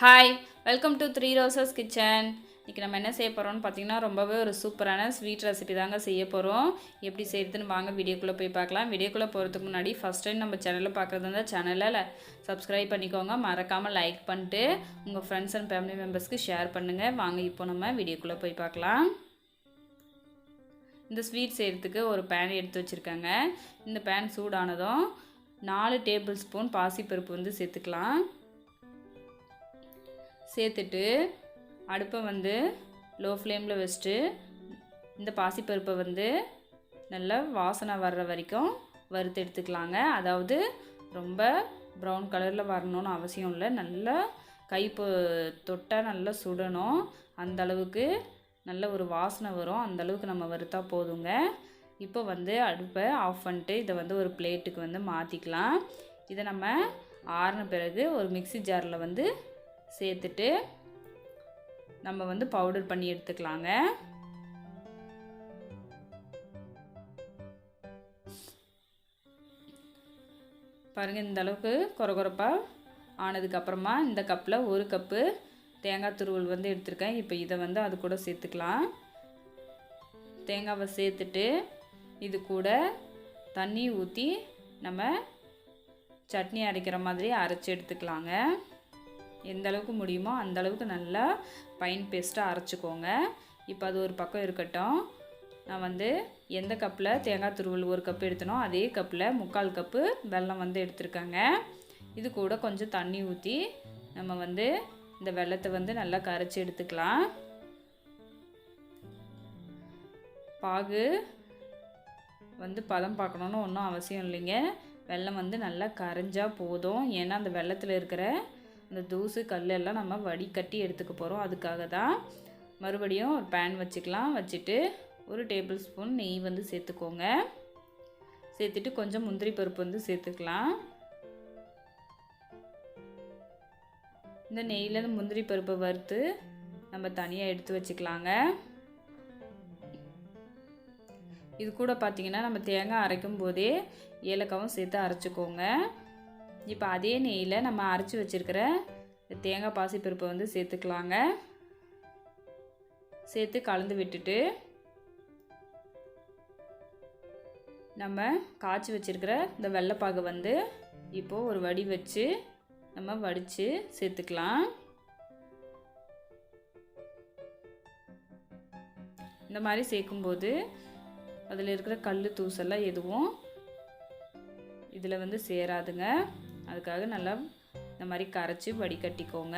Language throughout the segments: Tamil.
Hi, welcome to three roses kitchen. இன்றைக்கி நம்ம என்ன செய்ய போகிறோம்னு பார்த்தீங்கன்னா ரொம்பவே ஒரு சூப்பரான ஸ்வீட் ரெசிபி தாங்க செய்ய போகிறோம். எப்படி செய்கிறதுன்னு வாங்க வீடியோக்குள்ளே போய் பார்க்கலாம். வீடியோக்குள்ளே போகிறதுக்கு முன்னாடி ஃபஸ்ட் டைம் நம்ம சேனலில் பார்க்குறது இருந்தால் சேனலில் சப்ஸ்கிரைப் பண்ணிக்கோங்க. மறக்காமல் லைக் பண்ணிட்டு உங்கள் ஃப்ரெண்ட்ஸ் அண்ட் ஃபேமிலி மெம்பர்ஸ்க்கு ஷேர் பண்ணுங்கள். வாங்க இப்போ நம்ம வீடியோக்குள்ளே போய் பார்க்கலாம். இந்த ஸ்வீட் செய்கிறதுக்கு ஒரு பேன் எடுத்து வச்சுருக்காங்க. இந்த பேன் சூடானதும் 4 டேபிள் ஸ்பூன் பாசிப்பருப்பு வந்து சேர்த்துக்கலாம். சேர்த்துட்டு அடுப்பை வந்து லோ ஃப்ளேமில் வச்சுட்டு இந்த பாசிப்பருப்பை வந்து நல்லா வாசனை வர்ற வரைக்கும் வறுத்து எடுத்துக்கலாங்க. அதாவது ரொம்ப ப்ரௌன் கலரில் வரணும்னு அவசியம் இல்லை. நல்லா கைப்பு தொட்டால் நல்லா சுடணும். அந்தளவுக்கு நல்ல ஒரு வாசனை வரும். அந்தளவுக்கு நம்ம வறுத்தா போதுங்க. இப்போ வந்து அடுப்பை ஆஃப் பண்ணிட்டு இதை வந்து ஒரு பிளேட்டுக்கு வந்து மாற்றிக்கலாம். இதை நம்ம ஆறின பிறகு ஒரு மிக்ஸி ஜாரில் வந்து சேர்த்துட்டு நம்ம வந்து பவுடர் பண்ணி எடுத்துக்கலாங்க. பாருங்கள், இந்த அளவுக்கு கொரகொரப்பாக ஆனதுக்கப்புறமா இந்த கப்பில் 1 கப்பு தேங்காய் துருவல் வந்து எடுத்துருக்கேன். இப்போ இதை வந்து அது கூட சேர்த்துக்கலாம். தேங்காவை சேர்த்துட்டு இது கூட தண்ணி ஊற்றி நம்ம சட்னி அரைக்கிற மாதிரி அரைச்சி எடுத்துக்கலாங்க. எந்த அளவுக்கு முடியுமோ அந்த அளவுக்கு நல்லா ஃபைன் பேஸ்ட்டாக அரைச்சிக்கோங்க. இப்போ அது ஒரு பக்கம் இருக்கட்டும். நான் வந்து எந்த கப்பில் தேங்காய் துருவல் 1 கப்பு எடுத்தனோ அதே கப்பில் 3/4 கப்பு வெல்லம் வந்து எடுத்துருக்காங்க. இது கூட கொஞ்சம் தண்ணி ஊற்றி நம்ம வந்து இந்த வெல்லத்தை வந்து நல்லா கரைச்சி எடுத்துக்கலாம். பாகு வந்து பதம் பார்க்கணுன்னு ஒன்றும் அவசியம் இல்லைங்க. வெல்லம் வந்து நல்லா கரைஞ்சால் போதும். ஏன்னா அந்த வெல்லத்தில் இருக்கிற இந்த தூசு கல்லெல்லாம் நம்ம வடிகட்டி எடுத்துக்க போகிறோம். அதுக்காக தான். மறுபடியும் ஒரு பேன் வச்சுக்கலாம். வச்சுட்டு 1 டேபிள் ஸ்பூன் நெய் வந்து சேர்த்துக்கோங்க. சேர்த்துட்டு கொஞ்சம் முந்திரி பருப்பு வந்து சேர்த்துக்கலாம். இந்த நெய்யில் முந்திரி பருப்பை வறுத்து நம்ம தனியாக எடுத்து வச்சுக்கலாங்க. இது கூட பார்த்திங்கன்னா நம்ம தேங்காய் அரைக்கும் போதே ஏலக்காவும் சேர்த்து அரைச்சிக்கோங்க. இப்போ அதே நெய்யில் நம்ம அரைச்சி வச்சுருக்கிற தேங்காய் பாசிப்பருப்பை வந்து சேர்த்துக்கலாங்க. சேர்த்து கலந்து விட்டுட்டு நம்ம காய்ச்சி வச்சுருக்கிற இந்த வெள்ளைப்பாகை வந்து இப்போது ஒரு வடி வச்சு நம்ம வடித்து சேர்த்துக்கலாம். இந்த மாதிரி சேர்க்கும்போது அதில் இருக்கிற கல் தூசெல்லாம் எதுவும் இதில் வந்து சேராதுங்க. அதுக்காக நல்லா இந்த மாதிரி கரைச்சி வடிகட்டிக்கோங்க.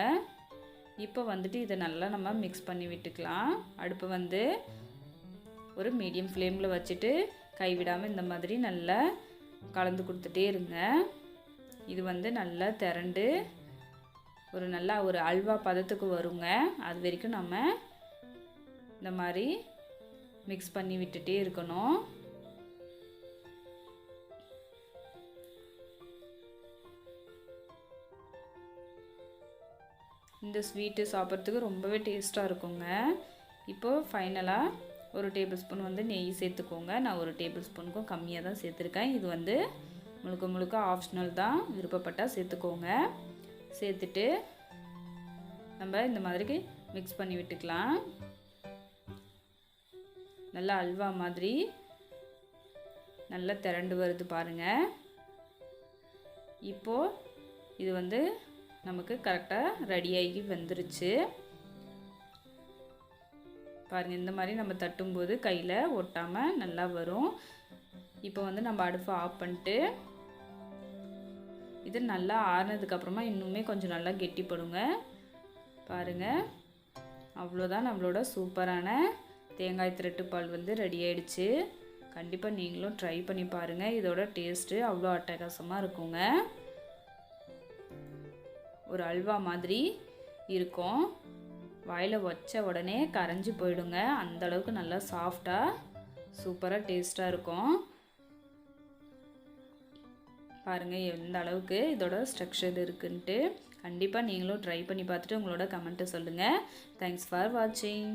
இப்போ வந்துட்டு இதை நல்லா நம்ம மிக்ஸ் பண்ணி விட்டுக்கலாம். அடுப்பை வந்து ஒரு மீடியம் ஃப்ளேமில் வச்சுட்டு கைவிடாமல் இந்த மாதிரி நல்லா கலந்து கொடுத்துட்டே இருங்க. இது வந்து நல்லா திரண்டு ஒரு அல்வா பதத்துக்கு வருங்க. அது வரைக்கும் நம்ம இந்த மாதிரி மிக்ஸ் பண்ணி விட்டுட்டே இருக்கணும். இந்த ஸ்வீட்டு சாப்பிட்றதுக்கு ரொம்பவே டேஸ்ட்டாக இருக்குங்க. இப்போது ஃபைனலாக 1 டேபிள் ஸ்பூன் வந்து நெய் சேர்த்துக்கோங்க. நான் 1 டேபிள் ஸ்பூனுக்கும் கம்மியாக தான் சேர்த்துருக்கேன். இது வந்து முழுக்க ஆப்ஷனல் தான். விருப்பப்பட்டால் சேர்த்துக்கோங்க. சேர்த்துட்டு நம்ம இந்த மாதிரி மிக்ஸ் பண்ணி விட்டுக்கலாம். நல்லா அல்வா மாதிரி நல்லா திரண்டு வருது பாருங்கள். இப்போது இது வந்து நமக்கு கரெக்டாக ரெடியாகி வந்துருச்சு பாருங்கள். இந்த மாதிரி நம்ம தட்டும்போது கையில் ஒட்டாமல் நல்லா வரும். இப்போ வந்து நம்ம அடுப்பை ஆஃப் பண்ணிட்டு இது நல்லா ஆறுனதுக்கப்புறமா இன்னுமே கொஞ்சம் நல்லா கெட்டிப்படுங்க. பாருங்கள், அவ்வளோதான். நம்மளோட சூப்பரான தேங்காய் திரட்டு பால் வந்து ரெடி ஆகிடுச்சு. கண்டிப்பாக நீங்களும் ட்ரை பண்ணி பாருங்கள். இதோட டேஸ்ட்டு அவ்வளோ அட்டகாசமாக இருக்குங்க. ஒரு அல்வா மாதிரி இருக்கும். வாயில் வச்ச உடனே கரைஞ்சி போயிடுங்க. அந்தளவுக்கு நல்லா சாஃப்டாக சூப்பராக டேஸ்ட்டாக இருக்கும். பாருங்கள் எந்த அளவுக்கு இதோட ஸ்ட்ரக்சர் இருக்குன்ட்டு. கண்டிப்பாக நீங்களும் ட்ரை பண்ணி பார்த்துட்டு உங்களோட கமெண்ட்டை சொல்லுங்கள். தேங்க்ஸ் ஃபார் வாட்சிங்.